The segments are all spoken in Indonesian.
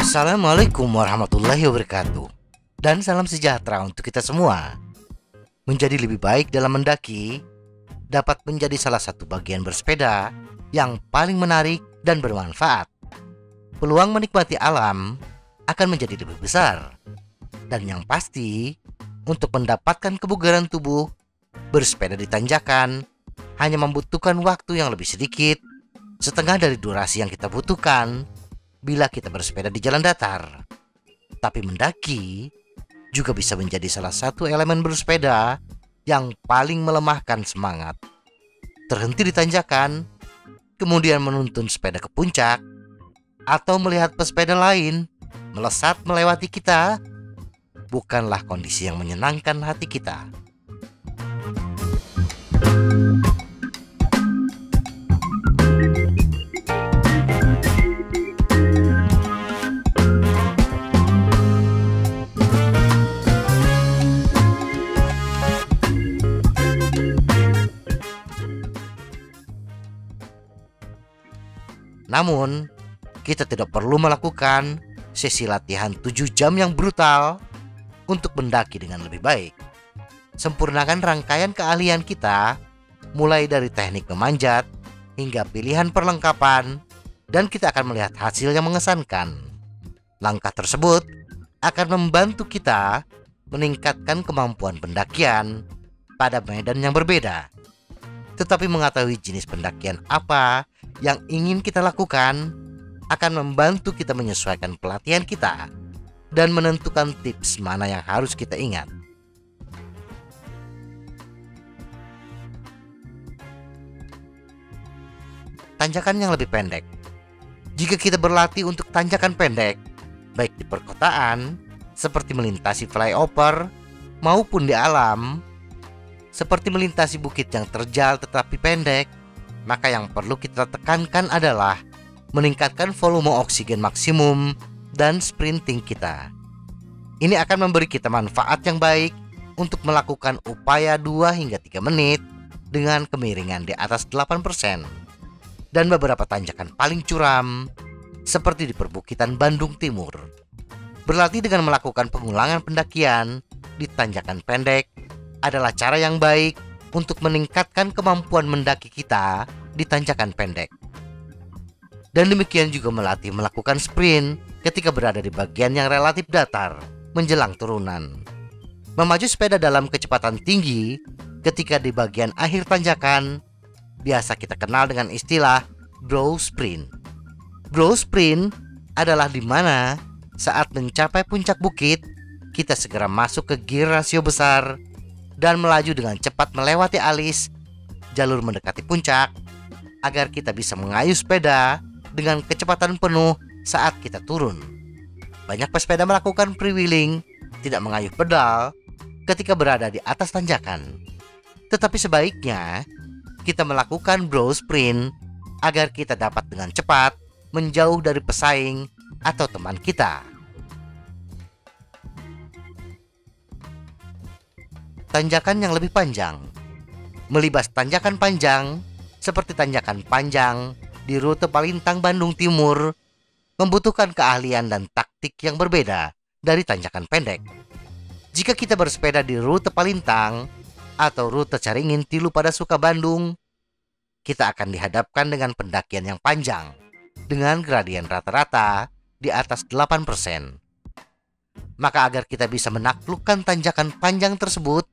Assalamualaikum warahmatullahi wabarakatuh. Dan salam sejahtera untuk kita semua. Menjadi lebih baik dalam mendaki dapat menjadi salah satu bagian bersepeda yang paling menarik dan bermanfaat. Peluang menikmati alam akan menjadi lebih besar. Dan yang pasti, untuk mendapatkan kebugaran tubuh, bersepeda di tanjakan hanya membutuhkan waktu yang lebih sedikit, setengah dari durasi yang kita butuhkan bila kita bersepeda di jalan datar. Tapi mendaki juga bisa menjadi salah satu elemen bersepeda yang paling melemahkan semangat. Terhenti di tanjakan, kemudian menuntun sepeda ke puncak, atau melihat pesepeda lain melesat melewati kita, bukanlah kondisi yang menyenangkan hati kita. Namun, kita tidak perlu melakukan sesi latihan 7 jam yang brutal untuk mendaki dengan lebih baik. Sempurnakan rangkaian keahlian kita, mulai dari teknik memanjat hingga pilihan perlengkapan, dan kita akan melihat hasil yang mengesankan. Langkah tersebut akan membantu kita meningkatkan kemampuan pendakian pada medan yang berbeda. Tetapi mengetahui jenis pendakian apa yang ingin kita lakukan akan membantu kita menyesuaikan pelatihan kita dan menentukan tips mana yang harus kita ingat. Tanjakan yang lebih pendek. Jika kita berlatih untuk tanjakan pendek, baik di perkotaan seperti melintasi flyover maupun di alam seperti melintasi bukit yang terjal tetapi pendek, maka yang perlu kita tekankan adalah meningkatkan volume oksigen maksimum dan sprinting kita. Ini akan memberi kita manfaat yang baik untuk melakukan upaya 2 hingga 3 menit dengan kemiringan di atas 8%. Dan beberapa tanjakan paling curam seperti di perbukitan Bandung Timur. Berlatih dengan melakukan pengulangan pendakian di tanjakan pendek adalah cara yang baik untuk meningkatkan kemampuan mendaki kita di tanjakan pendek. Dan demikian juga melatih melakukan sprint ketika berada di bagian yang relatif datar menjelang turunan. Memaju sepeda dalam kecepatan tinggi ketika di bagian akhir tanjakan biasa kita kenal dengan istilah bro sprint. Bro sprint adalah di mana saat mencapai puncak bukit kita segera masuk ke gear rasio besar dan melaju dengan cepat melewati alis jalur mendekati puncak agar kita bisa mengayuh sepeda dengan kecepatan penuh saat kita turun. Banyak pesepeda melakukan freewheeling, tidak mengayuh pedal ketika berada di atas tanjakan. Tetapi sebaiknya kita melakukan bro sprint agar kita dapat dengan cepat menjauh dari pesaing atau teman kita. Tanjakan yang lebih panjang. Melibas tanjakan panjang seperti tanjakan panjang di rute Palintang Bandung Timur membutuhkan keahlian dan taktik yang berbeda dari tanjakan pendek. Jika kita bersepeda di rute Palintang atau rute Caringin Tilu pada Suka Bandung, kita akan dihadapkan dengan pendakian yang panjang dengan gradien rata-rata di atas 8%. Maka agar kita bisa menaklukkan tanjakan panjang tersebut,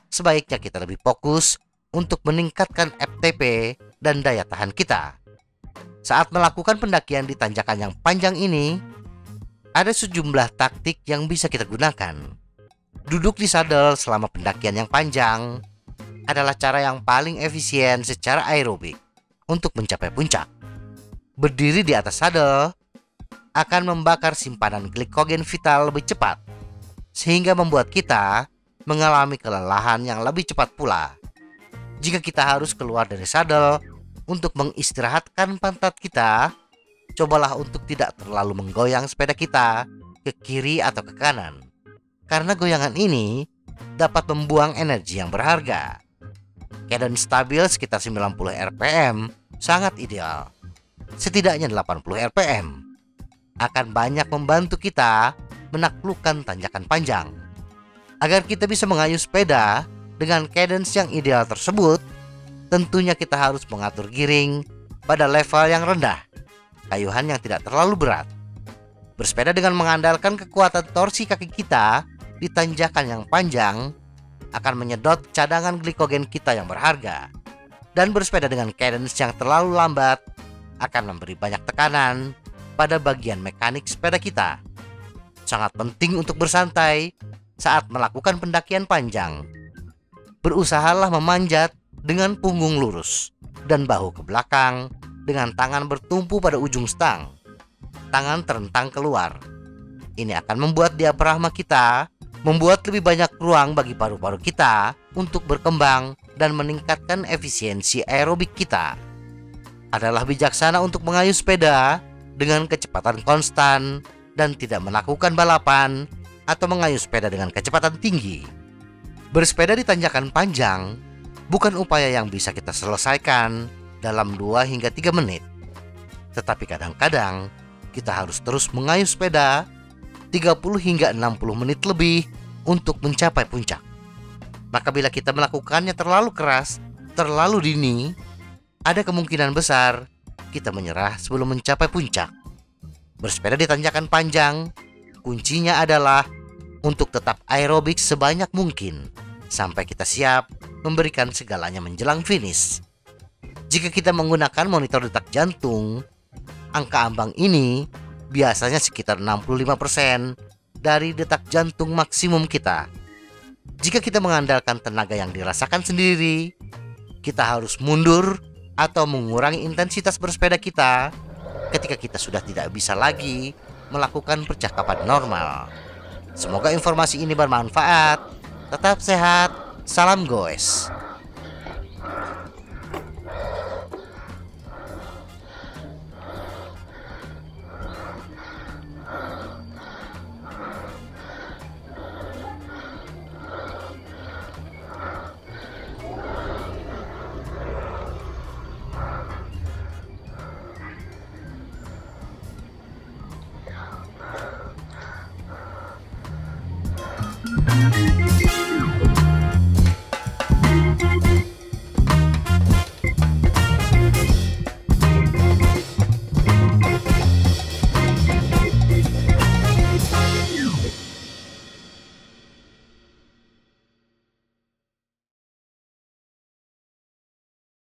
sebaiknya kita lebih fokus untuk meningkatkan FTP dan daya tahan kita. Saat melakukan pendakian di tanjakan yang panjang ini, ada sejumlah taktik yang bisa kita gunakan. Duduk di sadel selama pendakian yang panjang adalah cara yang paling efisien secara aerobik untuk mencapai puncak. Berdiri di atas sadel akan membakar simpanan glikogen vital lebih cepat, sehingga membuat kita mengalami kelelahan yang lebih cepat pula. Jika kita harus keluar dari sadel untuk mengistirahatkan pantat kita, cobalah untuk tidak terlalu menggoyang sepeda kita ke kiri atau ke kanan, karena goyangan ini dapat membuang energi yang berharga. Cadence stabil sekitar 90 rpm sangat ideal. Setidaknya 80 rpm akan banyak membantu kita menaklukkan tanjakan panjang. Agar kita bisa mengayuh sepeda dengan cadence yang ideal tersebut, tentunya kita harus mengatur giring pada level yang rendah, kayuhan yang tidak terlalu berat. Bersepeda dengan mengandalkan kekuatan torsi kaki kita di tanjakan yang panjang akan menyedot cadangan glikogen kita yang berharga. Dan bersepeda dengan cadence yang terlalu lambat akan memberi banyak tekanan pada bagian mekanik sepeda kita. Sangat penting untuk bersantai saat melakukan pendakian panjang. Berusahalah memanjat dengan punggung lurus dan bahu ke belakang dengan tangan bertumpu pada ujung stang. Tangan terentang keluar. Ini akan membuat diafragma kita membuat lebih banyak ruang bagi paru-paru kita untuk berkembang dan meningkatkan efisiensi aerobik kita. Adalah bijaksana untuk mengayuh sepeda dengan kecepatan konstan dan tidak melakukan balapan atau mengayuh sepeda dengan kecepatan tinggi. Bersepeda di tanjakan panjang bukan upaya yang bisa kita selesaikan dalam 2 hingga 3 menit. Tetapi kadang-kadang kita harus terus mengayuh sepeda 30 hingga 60 menit lebih untuk mencapai puncak. Maka bila kita melakukannya terlalu keras, terlalu dini, ada kemungkinan besar kita menyerah sebelum mencapai puncak. Bersepeda di tanjakan panjang, kuncinya adalah untuk tetap aerobik sebanyak mungkin sampai kita siap memberikan segalanya menjelang finish. Jika kita menggunakan monitor detak jantung, angka ambang ini biasanya sekitar 65% dari detak jantung maksimum kita. Jika kita mengandalkan tenaga yang dirasakan sendiri, kita harus mundur atau mengurangi intensitas bersepeda kita ketika kita sudah tidak bisa lagi melakukan percakapan normal. Semoga informasi ini bermanfaat. Tetap sehat. Salam goes.